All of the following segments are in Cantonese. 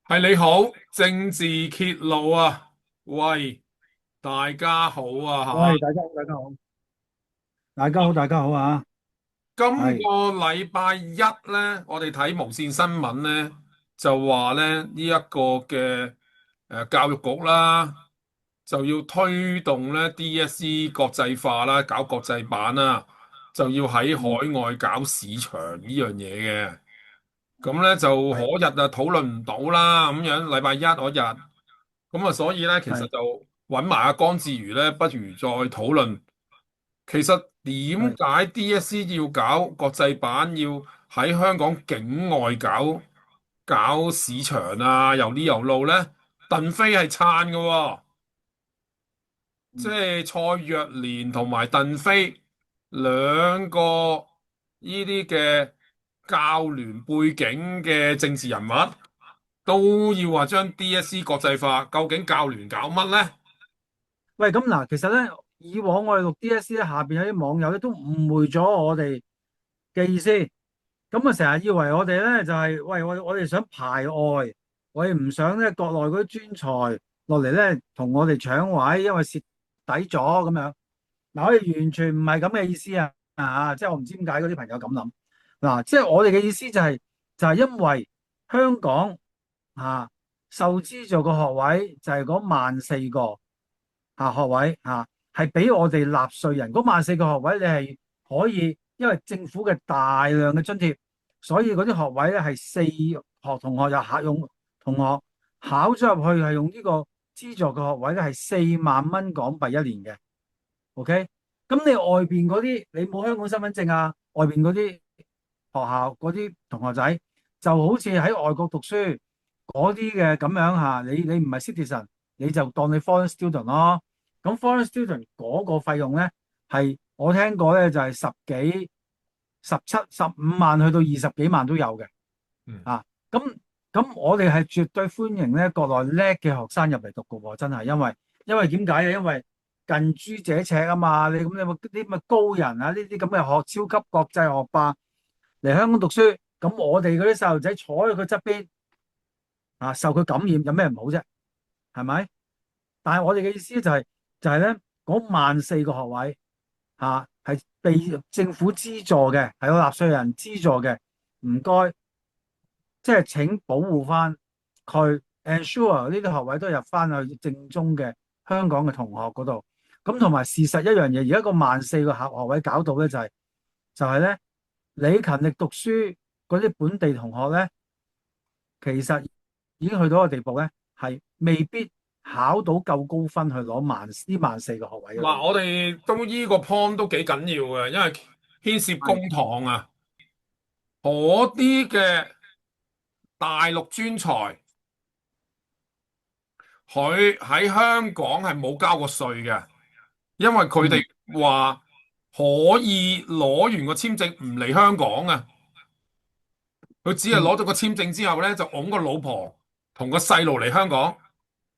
係你好，政治揭露啊！喂，大家好啊喂，吓！大家好，大家好，大家好，大家好啊！今係，個禮拜一咧，我哋睇無線新聞咧，就話咧呢一個嘅教育局啦，就要推動咧 DSE 國際化啦，搞國際版啦，就要喺嗯，海外搞市場呢樣嘢嘅。咁咧就可係，日啊討論唔到啦，咁樣禮拜一嗰日。咁啊，所以咧，其實係，就揾埋阿江志瑜咧，不如再討論。其實點係。解 DSE 要搞國際版，要喺香港境外搞市場啊？又呢又路咧？鄧飛係撐嘅喎，即嗯，係蔡若蓮同埋鄧飛兩個呢啲嘅教聯背景嘅政治人物，都要話將 DSE 國際化。究竟教聯搞乜咧？喂，咁嗱，其實咧，以往我哋讀 DSE 咧，下邊有啲網友咧都誤會咗我哋嘅意思，咁啊，成日以為我哋咧就係、喂，我哋想排外，我哋唔想咧國內嗰啲專才落嚟咧同我哋搶位，因為蝕底咗咁樣。嗱，我哋完全唔係咁嘅意思啊！即係我唔知點解嗰啲朋友咁諗。嗱，即係我哋嘅意思就係因為香港啊受資助個學位就係嗰萬四個學位係俾我哋納稅人嗰萬四個學位，你係可以因為政府嘅大量嘅津貼，所以嗰啲學位咧係同學又同學考咗入去係用呢個資助嘅學位咧係4萬蚊港幣一年嘅。OK，咁你外邊嗰啲你冇香港身份證啊，外邊嗰啲學校嗰啲同學仔就好似喺外國讀書嗰啲嘅咁樣你唔係 citizen，你就當你 foreign student 咯。咁 foreign student 嗰個費用咧係我聽過咧就係十幾、17、15萬去到20幾萬都有嘅。嗯。啊，咁我哋係絕對歡迎咧國內叻嘅學生入嚟讀嘅喎，真係因為點解啊？因為近朱者赤啊嘛，你咁你咪啲咪高人啊，呢啲咁嘅超級國際學霸嚟香港讀書，咁我哋嗰啲細路仔坐喺佢側邊受佢感染有咩唔好啫？係咪？但係我哋嘅意思就係咧嗰萬四個學位係被政府資助嘅，係有納稅人資助嘅，唔該。即係請保護翻佢，ensure 呢啲學位都入翻去正宗嘅香港嘅同學嗰度。咁同埋事實一樣嘢，而家個萬四個學位搞到咧就係咧，你勤力讀書嗰啲本地同學咧，其實已經去到個地步咧，係未必考到夠高分去攞萬四個學位嗰度。嗱，我哋都依個 point 都幾緊要嘅，因為牽涉公係，帑啊。嗰啲嘅大陸專才，佢喺香港係冇交過稅嘅，因為佢哋嗯話可以攞完個簽證唔嚟香港啊。佢只係嗯攞咗個簽證之後咧，就拱個老婆同個細路嚟香港，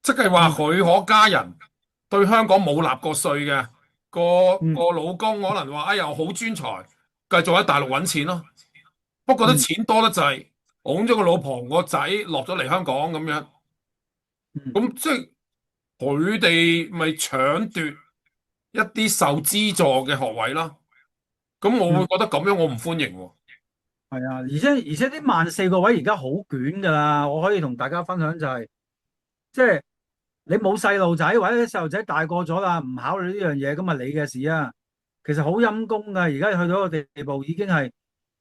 即係話嗯佢可家人對香港冇納過稅嘅。嗯個老公可能話：哎呀，好專才，繼續喺大陸揾錢咯。不過啲嗯錢多得滯，拱咗個老婆個仔落咗嚟香港咁樣，嗯咁即係佢哋咪搶奪一啲受資助嘅學位啦。咁我會嗯，覺得咁樣我唔歡迎喎。係啊，而且啲萬四個位而家好捲㗎啦，我可以同大家分享就係、即係你冇細路仔或者啲細路仔大個咗啦，唔考慮呢樣嘢，咁啊你嘅事啊。其實好陰功噶，而家去到個地步已經係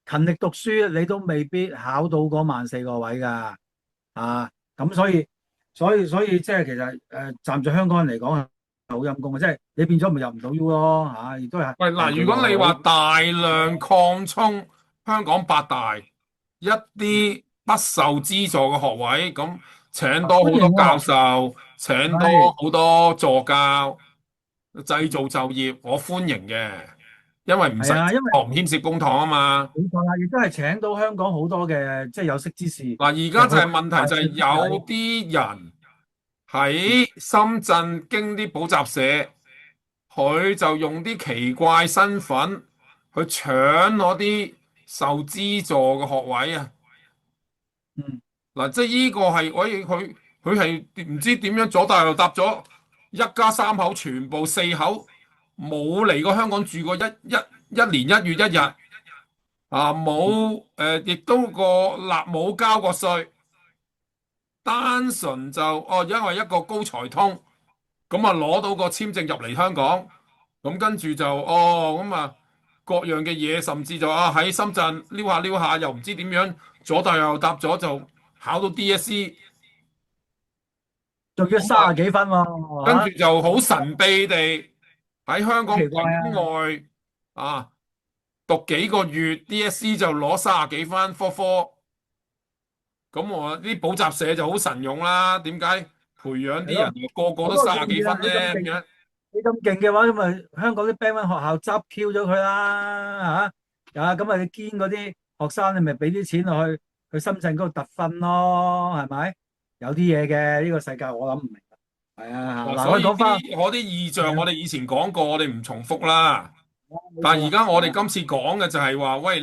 勤力讀書，你都未必考到嗰萬四個位噶。咁所以即係其實站在香港人嚟講係好陰功嘅，即係你變咗咪入唔到 U 咯亦都係喂，嗱，犯罪如果你話喎。大量擴充香港八大一啲不受資助嘅學位，咁請多歡好多教迎喎。授，請多係好多助教，製造就業，我歡迎嘅，因為唔使係啊，因為唔牽涉公帑啊嘛。冇錯啦，亦都係請到香港好多嘅即係有識之士嗱，而家就係入去問題就係大設計。有啲人喺深圳經啲補習社，佢就用啲奇怪身份去搶嗰啲受資助嘅學位啊！嗯。嗱，即係呢個係可以佢係唔知點樣左搭右搭咗一家三口全部四口冇嚟過香港住過一年1月1日啊，冇亦都個納冇交過稅，單純就因為一個高才通咁啊攞到個簽證入嚟香港，咁跟住就咁啊各樣嘅嘢，甚至就喺深圳撩下撩下，又唔知點樣左搭右搭咗就考到 DSE。仲要30幾分喎，跟住就好神秘地喺香好奇怪港境啊！外啊讀幾個月 DSE 就攞30幾分科科，咁我啲補習社就好神勇啦。點解培養啲人係咯，個個都我都三十幾建議啦，分呢？咁樣你咁勁嘅話，咁咪香港啲 Band One 學校執 Q 咗佢啦咁啊你堅嗰啲學生，你咪俾啲錢落去深圳嗰度特訓咯，係咪？有啲嘢嘅呢個世界，我諗唔明。係啊，嗱，嗱，所以我哋講翻，啲意象，係啊，我哋以前講過，我哋唔重複啦。冇錯啦，但係而家我係啊，哋今次講嘅就係話，喂，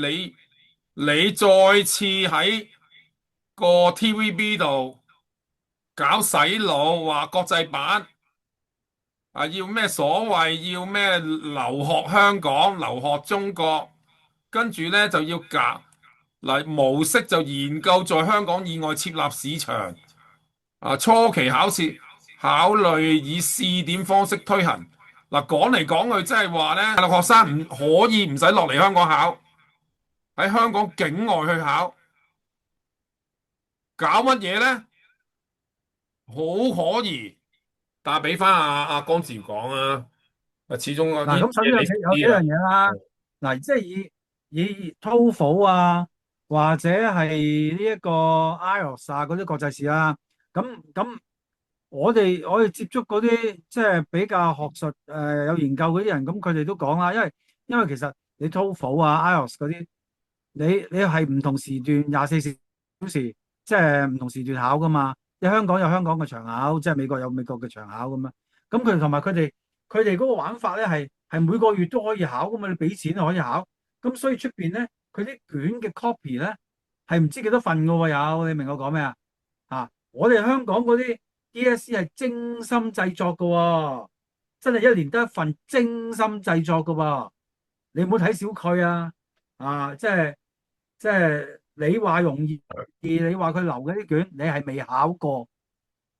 你再次喺個 TVB 度搞洗腦，話國際版。要咩所謂要咩留學香港、留學中國，跟住呢就要搞嗱模式就研究在香港以外設立市場，初期考慮以試點方式推行。講嚟講去，即係話呢，大陸學生唔可以唔使落嚟香港考，喺香港境外去考，搞乜嘢呢？好可疑，但係俾翻阿江志講啊，始終有嗱，啲咁首先嘢你識啲啊。有幾樣嘢啦，嗱，即係以 TOEFL 啊，或者係呢一個 IELTS 啊嗰啲國際試啦，咁我哋接觸嗰啲即係比較學術有研究嗰啲人，咁佢哋都講啦，因為其實你 TOEFL 啊 IELTS 嗰啲，你係唔同時段24小時，即係唔同時段考噶嘛。你香港有香港嘅長考，即係美國有美國嘅長考咁樣。咁佢同埋佢哋嗰個玩法咧係每個月都可以考噶嘛，你俾錢就可以考。咁所以出邊咧，佢啲卷嘅 copy 咧係唔知幾多份噶喎，你明我講咩啊？我哋香港嗰啲 DSE 係精心製作噶喎，真係一年得一份精心製作噶喎，你唔好睇小佢啊！即係你話容易，你話佢流嗰啲卷，你係未考過，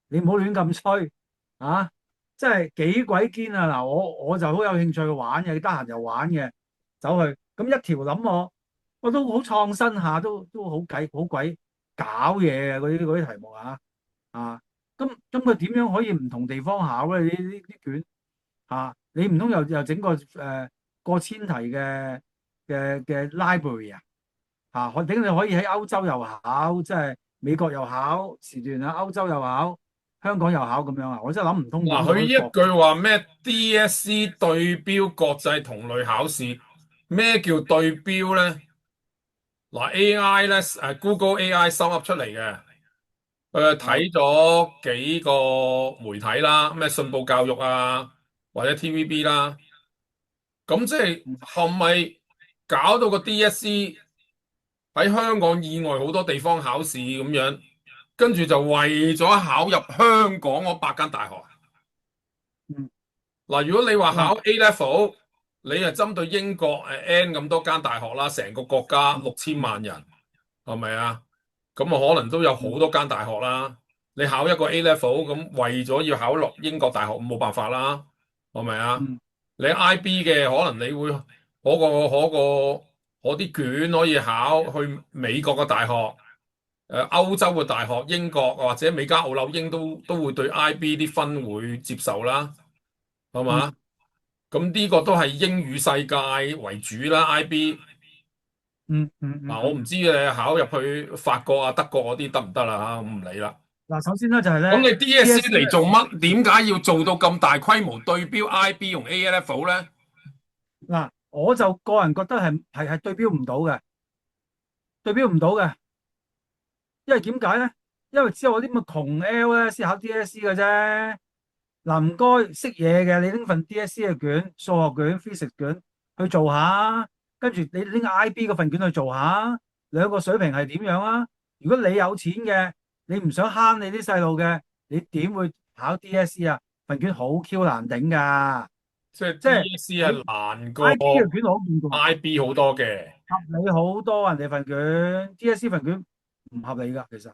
你唔好亂咁吹啊！真係幾鬼堅啊！嗱，我就好有興趣去玩嘅，得閒就玩嘅，走去咁一條諗我都好創新下，都好鬼搞嘢嘅嗰啲題目咁佢點樣可以唔同地方考咧？呢啲卷你唔通又整個過千題嘅 library 可頂你可以喺歐洲又考，即係美國又考時段歐洲又考，香港又考咁樣啊！我真係諗唔通點嗱，樣佢一可以國句話咩 DSE 對標國際同類考試，咩叫對標呢？AI 咧Google AI 收噏出嚟嘅，佢啊？睇咗幾個媒體啦，咩信報教育啊，或者 TVB 啦，咁即係嗯係咪搞到個 DSE 喺香港以外好多地方考試咁樣，跟住就為咗考入香港嗰8間大學？嗯如果你話考 嗱 A level，你係針對英國N 咁多間大學啦，成個國家嗯6000萬人，係咪啊？咁啊可能都有好嗯多間大學啦。你考一個 A level，咁為咗要考落英國大學，冇辦法啦，係咪啊？嗯你 IB 嘅可能你會嗰啲卷可以考去美國嘅大學，歐洲嘅大學，英國或者美加澳紐英都會對 IB 啲分會接受啦，係嘛？嗯咁呢個都係英語世界為主啦，IB。我嗯嗯嗯嗯唔知你考入去法國啊、德國嗰啲得唔得啦嚇，我唔理啦。嗱，首先咧就係咧 咁你 DSE DSE 咧嚟做乜？點解要做到咁大規模對標 IB 同 A-level 咧？嗱，我就個人覺得係對標唔到嘅，對標唔到嘅，因為點解咧？因為只有嗰啲咁嘅窮 L 咧先考 DSE 嘅啫。嗱，唔該，識嘢嘅，你拎份 DSE 嘅卷、數學卷、physics 卷去做下，跟住你拎 IB 嗰份卷去做下，兩個水平係點樣啊？如果你有錢嘅，你唔想慳你啲細路嘅，你點會考 DSE 啊？份卷好 Q 難頂㗎，即係 即係 DSE 你 係難過 IB 嘅卷我都見過，IB 好多嘅。合理好多人哋份卷，DSE 份卷唔合理㗎，其實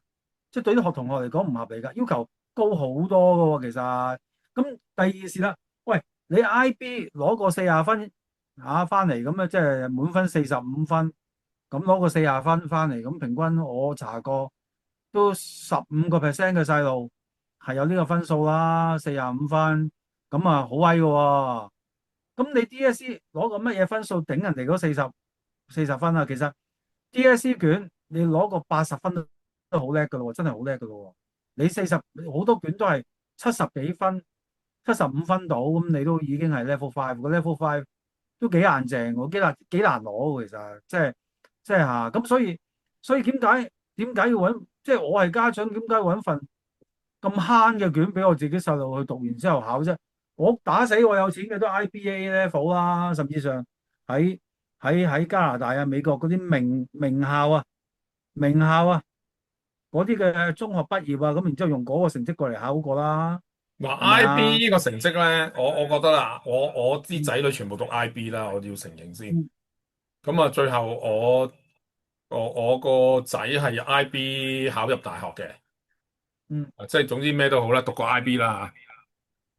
即係對啲學同學嚟講唔合理㗎，要求高好多㗎喎，其實。咁第二件事啦，喂，你 IB 攞個40分翻嚟，咁啊即係滿分45分，咁攞個40分翻嚟，咁平均我查過都15%嘅細路係有呢個分數啦，45分，咁啊好威嘅喎。咁你 DSE 攞個乜嘢分數頂人哋嗰四十分啊？其實 DSE 卷你攞個80分都好叻㗎咯喎，真係好叻㗎咯喎。你好多卷都係70幾分、75分到，咁你都已經係 level five。個 level five 都幾硬淨喎，幾難攞喎，其實即係嚇。咁所以點解要揾？即係我係家長，點解揾份咁慳嘅卷俾我自己細路去讀完之後考啫？我打死我有錢嘅都 IBA level 啦，甚至上喺喺加拿大啊、美國嗰啲名校啊嗰啲嘅中學畢業啊，咁然之後用嗰個成績過嚟考嗰個啦，嗱係咪 IB 啊？呢個成績咧，我覺得啦，我啲嗯仔女全部讀 IB 啦，我要承認先。嗯咁啊，最後我個仔係 IB 考入大學嘅，嗯即係總之咩都好啦，讀過 IB 啦。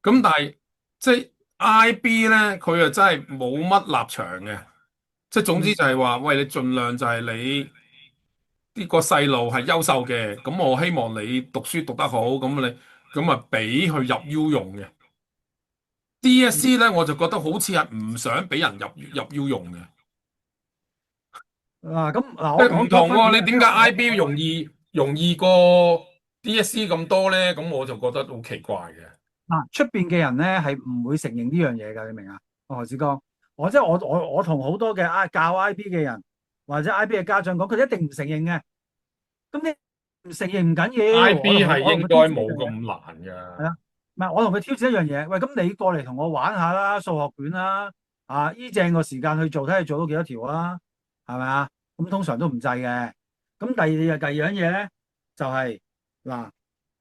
咁但係即係 IB 咧，佢啊真係冇乜立場嘅，即係總之嗯就係話，喂，你盡量就係你呢個細路係優秀嘅，咁我希望你讀書讀得好，咁啊俾佢入 U 用嘅。嗯 DSE 咧，我就覺得好似係唔想俾人入 U 用嘅，嗱咁嗱，即係我唔同喎。分別啊，即係你點解 IB 容易過 DSE 咁多咧？咁我就覺得好奇怪嘅。嗱出邊嘅人咧係唔會承認呢樣嘢㗎，你明啊？何志剛，我即係我同好多嘅教 IB 嘅人或者 IB 嘅家長講，佢哋一定唔承認嘅。咁你唔承認唔緊要，我 IB 同佢係應該我同佢挑戰一樣嘢，冇咁難係啊，噶。唔係我同佢挑戰一樣嘢。喂，咁你過嚟同我玩下啦，數學卷啦，依正個時間去做，睇下做到幾多條啊？係咪啊？咁通常都唔制嘅。咁第二樣嘢咧，就係、嗱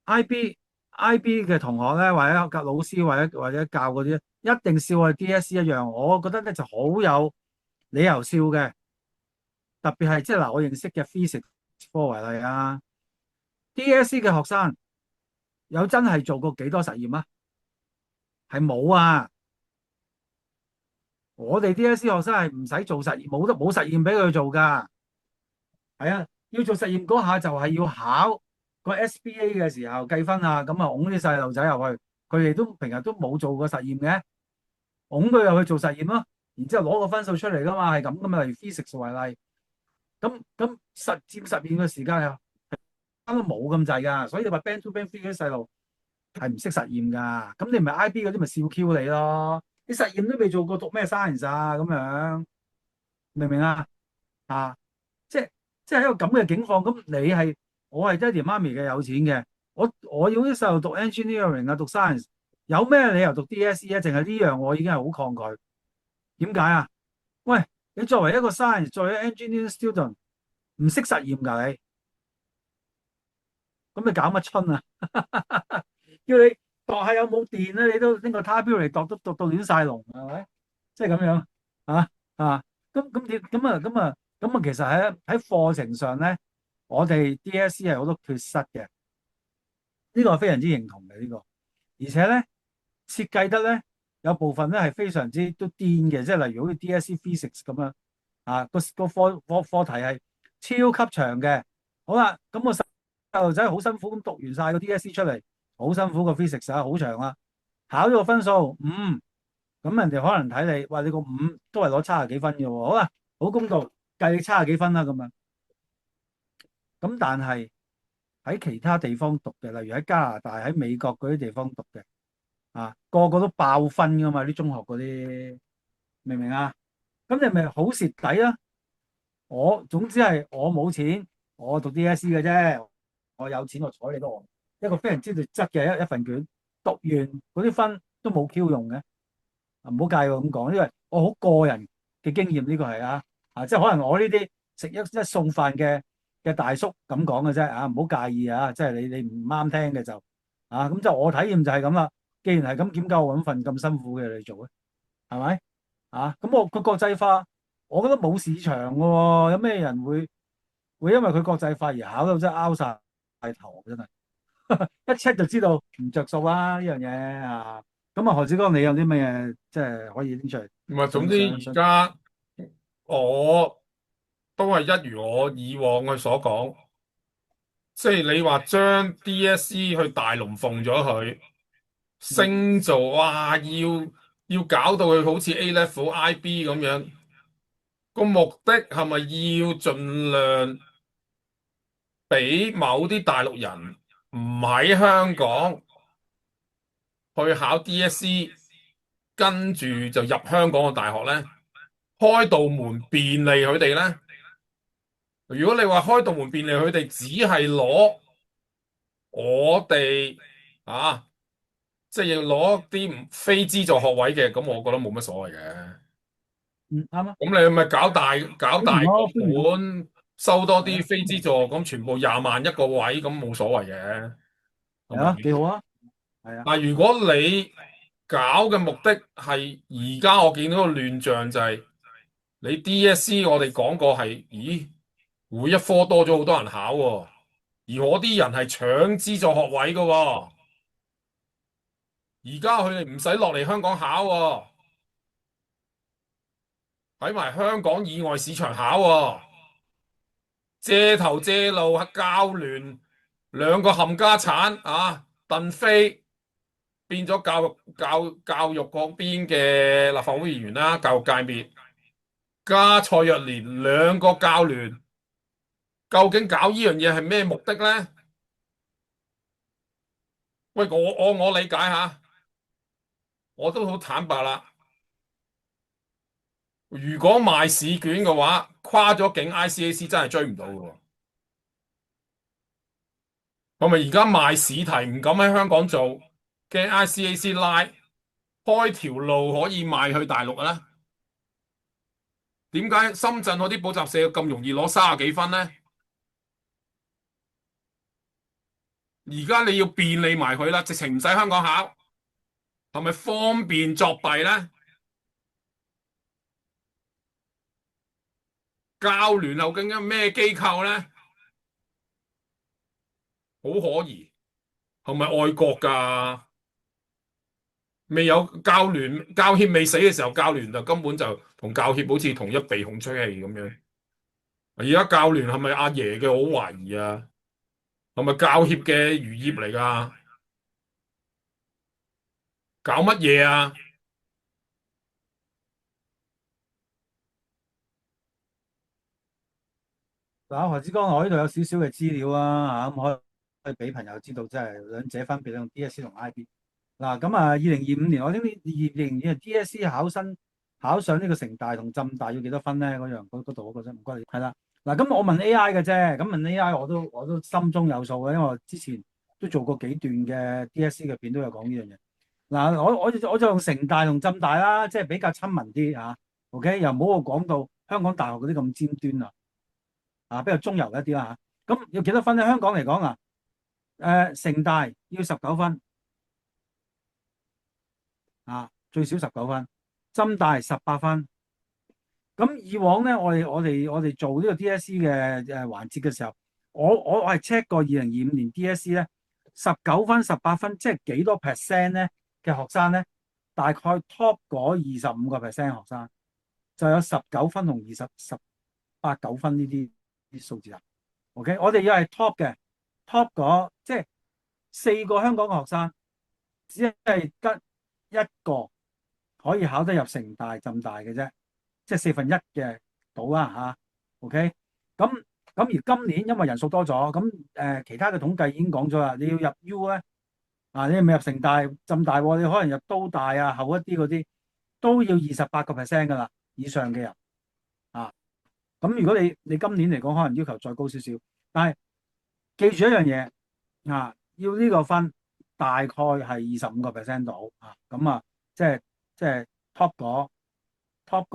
IB IB 嘅同學咧，或者教老師或者教嗰啲，一定笑我 DSE 一樣。我覺得咧就好有理由笑嘅，特別係即係嗱，我認識嘅 physics 科為例啊，DSE 嘅學生有真係做過幾多實驗啊？係冇啊！我哋 DSE 學生係唔使做實驗，冇實驗俾佢做㗎。係啊，要做實驗嗰下就係要考個 SBA 嘅時候計分啊，咁啊，拱啲細路仔入去，佢哋都平日都冇做過實驗嘅，拱佢入去做實驗咯，然之後攞個分數出嚟㗎嘛，係咁㗎嘛。例如 physics 為例，咁實驗嘅時間又都冇咁滯㗎，所以你話 band to band three 嗰啲細路係唔識實驗㗎，咁你唔係 IB 嗰啲咪笑 Q 你咯？你實驗都未做過，讀咩 science 啊？咁樣明唔明啊？啊，即係即係一個咁嘅境況，咁我係爹哋媽咪嘅有錢嘅，我要啲細路讀 engineering 啊，讀 science，有咩理由讀 DSE 啊？淨係呢樣我已經係好抗拒。點解啊？喂，你作為一個 science，作為一個 engineering student，唔識實驗㗎你，咁你搞乜春啊？叫你度下有冇電咧，你都拎個他標嚟度，都度到亂晒龍，係咪？即係咁樣啊啊！咁點咁啊，其實喺課程上咧，我哋 DSE 係好多缺失嘅，呢個係非常之認同嘅呢個，而且咧設計得咧有部分咧係非常之都癲嘅，即係例如好似 DSE Physics 咁樣個課題係超級長嘅。好啦，咁個細路仔好辛苦咁讀完晒個 DSE 出嚟，好辛苦個 physics 好長啦，考咗個分數五，咁人哋可能睇你話你個五都係攞70幾分嘅喎，好啦，好公道計你70幾分啦咁樣。咁但係喺其他地方讀嘅，例如喺加拿大、喺美國嗰啲地方讀嘅，個個都爆分噶嘛，啲中學嗰啲，明唔明啊？咁你咪好蝕底啊！總之係我冇錢，我讀 DSE 嘅啫。我有錢我睬你都我一個非常之劣質嘅一份卷，讀完嗰啲分都冇 Q 用嘅。唔好介意我咁講，因為我好個人嘅經驗呢個係即係可能我呢啲食一餸飯嘅嘅大叔咁講嘅啫啊，唔好介意啊，即係你唔啱聽嘅就啊，咁就我體驗就係咁啦。既然係咁，點解我揾份咁辛苦嘅嚟做咧？係咪啊？咁佢國際化，我覺得冇市場嘅喎，有咩人會因為佢國際化而考到真係拗晒頭，真係一 check 就知道唔着數啦呢樣嘢啊！咁啊，何志剛，你有啲咩嘢即係可以拎出嚟唔係，總之而想想想？家我都係一如我以往嘅所講，即係你話將 DSE 去大龍鳳咗佢，嗯升做哇，要搞到佢好似 A level IB 咁樣，個目的係咪要盡量俾某啲大陸人唔喺香港去考 DSE，跟住就入香港嘅大學呢？開道門便利佢哋呢？如果你話開道門便利佢哋，只係攞我哋啊，即係要攞啲唔非資助學位嘅，咁我覺得冇乜所謂嘅。嗯，啱啊，咁你咪搞大個歡迎咯，歡迎咯，盤，收多係啊，啲非資助，咁全部20萬一個位，咁冇所謂嘅，係係啊，幾咪？好啊，係啊，但係如果你搞嘅目的係而家我見到個亂象就係你 DSE 我哋講過係，咦，每一科多咗好多人考喎，而我啲人係搶資助學位嘅喎，而家佢哋唔使落嚟香港考喎，喺埋香港以外市場考喎，借頭借路係教聯兩個冚家產啊，鄧飛變咗教育嗰邊嘅立法會議員啦，教育界別加蔡若蓮兩個教聯，究竟搞呢樣嘢係咩目的呢？喂，我理解下，我都好坦白啦。如果賣試卷嘅話，跨咗境 ICAC 真係追唔到嘅喎。係咪而家賣試題唔敢喺香港做，驚 ICAC 拉開條路可以賣去大陸咧？點解深圳嗰啲補習社咁容易攞30幾分呢？而家你要便利埋佢啦，直情唔使香港考，係咪方便作弊呢？教聯究竟係咩機構呢？好可疑，係咪愛國噶？未有教協未死嘅時候，教聯就根本就同教協好似同一鼻孔吹氣咁樣。而家教聯係咪阿爺嘅？我好懷疑啊，係咪教協嘅餘孽嚟噶？搞乜嘢啊？嗱，何志剛，我呢度有少少嘅資料啦嚇，咁可以俾朋友知道，即係兩者分別用 DSE 同 IB。嗱，咁啊，2025年我呢啲2022 DSE 考生考上呢個城大同浸大要幾多分咧？嗰度嗰個啫，唔該你。係啦，嗱，咁我問 AI 嘅啫，咁問 AI 我都心中有數嘅，因為我之前都做過幾段嘅 DSE 嘅片都有講呢樣嘢。嗱，我就用城大同浸大啦，即係比較親民啲嚇。OK，又唔好講到香港大學嗰啲咁尖端啊。比較中游一啲啦嚇。咁要幾多分咧？香港嚟講啊，城大要19分最少19分，浸大18分。咁以往咧，我哋做呢個 DSE 嘅環節嘅時候，我係 check 過2025年 DSE 咧19分、18分，即係幾多 percent 咧嘅學生咧？大概 top 嗰25%學生就有19分同18、9分呢啲數字啊。OK，我哋要係 top 嘅，top 嗰即係4個香港嘅學生，只係得一個可以考得入城大、浸大嘅啫，即係1/4嘅到啦嚇。OK，咁而今年因為人數多咗，咁其他嘅統計已經講咗啦，你要入 U 咧你唔係入城大、浸大喎，你可能入都大啊、後一啲嗰啲都要28%噶啦以上嘅人啊。咁如果你今年嚟講，可能要求再高少少，但係記住一樣嘢要呢個分大概係25%到咁即係 top 嗰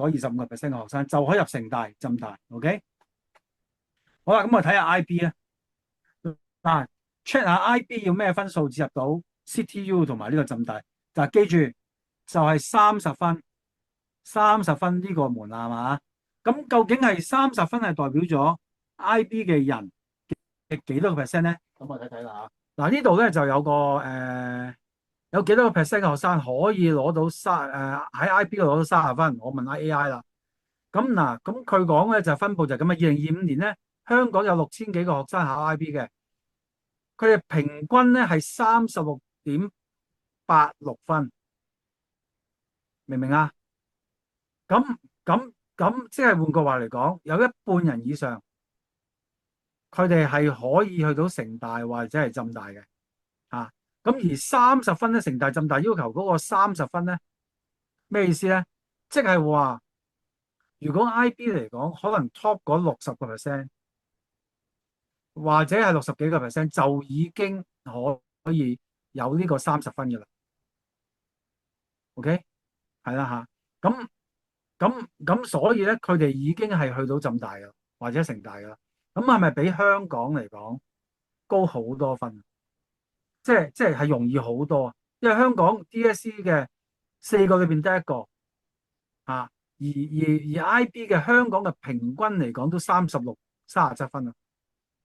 25%嘅學生就可以入城大、浸大。OK，好啦，咁我睇下 IB 啊。嗱，check 下 IB 要咩分數至入到 CTU 同埋呢個浸大。嗱，記住就係30分，三十分呢個門檻啊。咁究竟係30分係代表咗 IB 嘅人嘅幾多個 percent 咧？咁我睇睇啦嚇。嗱，呢度咧就有個有幾多個 percent 嘅學生可以攞到喺 IB 度攞到30分？我問下 AI 啦。咁嗱，咁佢講咧就分佈就係咁啊。2025年咧，香港有6000幾個學生考 IB 嘅，佢哋平均咧係36.86分，明唔明啊？咁即係換句話嚟講，有一半人以上，佢哋係可以去到城大或者係浸大嘅嚇。咁而30分咧，城大、浸大要求嗰個30分咧，咩意思咧？即係話，如果 IB 嚟講，可能 top 嗰60%或者係60幾個%就已經可以有呢個30分嘅啦。OK，係啦嚇。咁，所以咧，佢哋已經係去到浸大噶，或者城大噶啦。咁係咪比香港嚟講高好多分？即係容易好多啊！因為香港 DSE 嘅4個裏邊得一個啊，而 IB 嘅香港嘅平均嚟講都36、37分啊。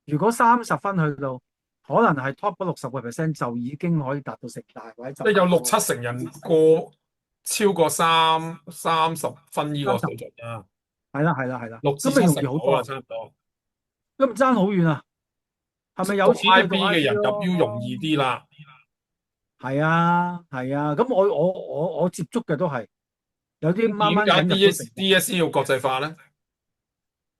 如果30分去到，可能係 top 嗰60%就已經可以達到城大或者浸大即係有六七成人過超過30分呢個三十，水準啦，係啦係啦係啦，六至七咁咪容成到啦，易好多啊！差唔多。咁咪爭好遠啊！係咪讀 有錢就讀 IB 嘅 IB 人入 U 容咯？易啲啦。係啊，係啊，咁我接觸嘅都係有啲咁點解 掹掹緊入到城大，DSE 要國際化咧？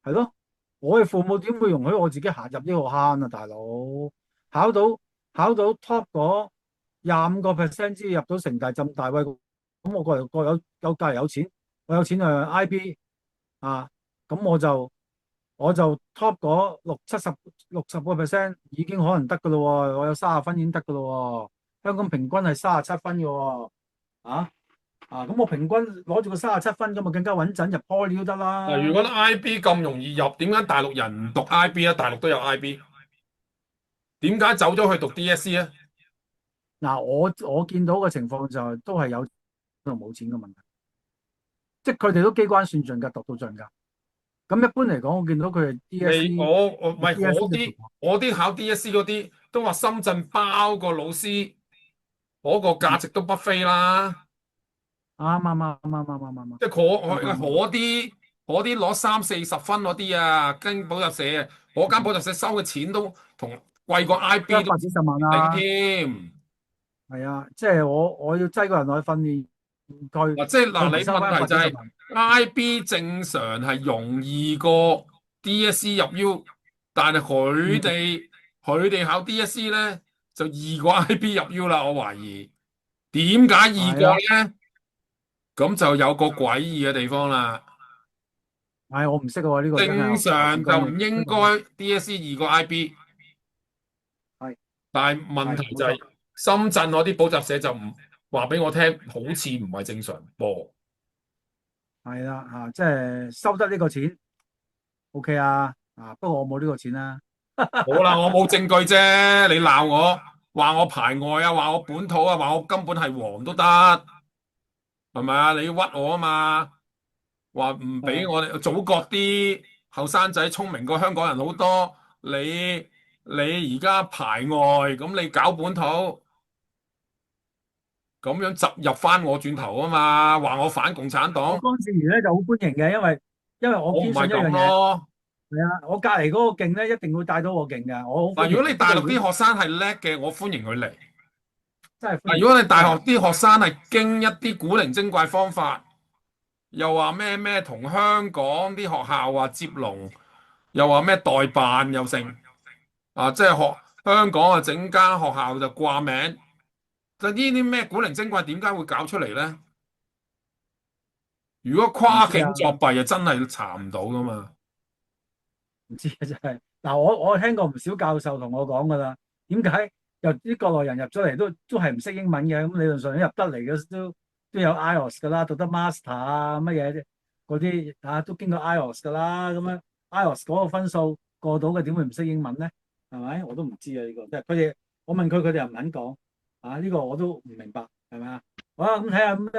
係咯。我嘅父母點會容許我自己行入呢個坑啊，大佬？考到考到 top 嗰25%先入到城大、浸大，喂，咁我個隔離有錢，我有錢IB 啊，咁我就 top 嗰60個 percent 已經可能得噶咯喎，我有30分已經得噶咯喎，香港平均係37分嘅喎，咁我平均攞住個37分咁啊，更加穩陣入 Poly 都得嗱，如果啦。IB 咁容易入，點解大陸人唔讀 IB 啊？大陸都有 IB，點解走咗去讀 DSE 啊？嗱，我見到嘅情況就都係有同冇錢嘅問題，即係佢哋都機關算盡㗎，讀到盡㗎。咁一般嚟講，我見到佢係 你 DSE 我唔係 DSE 嘅同學，我啲考 DSE 嗰啲都話深圳包個老師嗰個價值都不菲啦。啱啱啱啱啱啱啱啱即係嗰啱啱，啲攞30、40分嗰啲啊，跟補習社啊，嗰間補習社收嘅錢都同貴過 一 IB 都百幾十萬頂啊，添。係啊，即係我要擠個人落去訓練佢，嗱，即係嗱，你佢唔收翻一問題就係 百幾十萬。IB 正常係容易過 DSE 入 U，但係佢嗯，哋佢哋考 DSE 咧就易過 IB 入 U 啦。我懷疑點解易過係啦，咧？咁就有個詭異嘅地方啦。係我唔識喎，呢個真係正學術常就界未唔應該 識喎。DSE 易過 IB，係但係問係冇錯，題就係深圳嗰啲補習社就唔話俾我聽，好似唔係正常噃。係啦即係收得呢個錢 OK 啊，不過我冇呢個錢啦。好啦，我冇證據啫，你鬧我，話我排外啊，話我本土啊，話我根本係黃都得，係咪啊？你要屈我啊嘛，話唔俾誒，我哋祖國啲後生仔聰明過香港人好多，你而家排外，咁你搞本土，咁樣集入翻我轉頭啊嘛，話我反共產黨，我當時咧就好歡迎嘅，因為我堅我唔係咁信一樣嘢，咯。係我隔離嗰個勁咧，一定會帶到我勁嘅，我好歡嗱，如果你迎嘅。不過如果大陸啲學生係叻嘅，我歡迎佢嚟。嗱，真係歡迎，如果你大學真係啲學生係經一啲古靈精怪方法，又話咩咩同香港啲學校話接龍，又話咩代辦又成啊，即係香港啊整間學校就掛名，就呢啲咩古靈精怪，點解會搞出嚟咧？如果跨唔知啊，境作弊啊，真係查唔到噶嘛。唔知啊，真係。嗱，我聽過唔少教授同我講噶啦，點解有啲國內人入咗嚟都係唔識英文嘅？咁理論上入得嚟嘅都有 IELTS 噶啦，讀得 master 啊乜嘢啫，嗰啲都經過 IELTS 噶啦，咁樣 IELTS 嗰個分數。過到嘅，點會唔識英文咧？係咪？我都唔知啊呢個，即係佢哋，我問佢，佢哋又唔肯講啊，呢個我都唔明白，係咪啊？好啦，咁睇下咩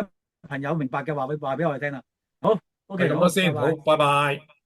朋友明白嘅話俾我哋聽啦。好係，OK，好，拜咁多先，好，拜。拜拜。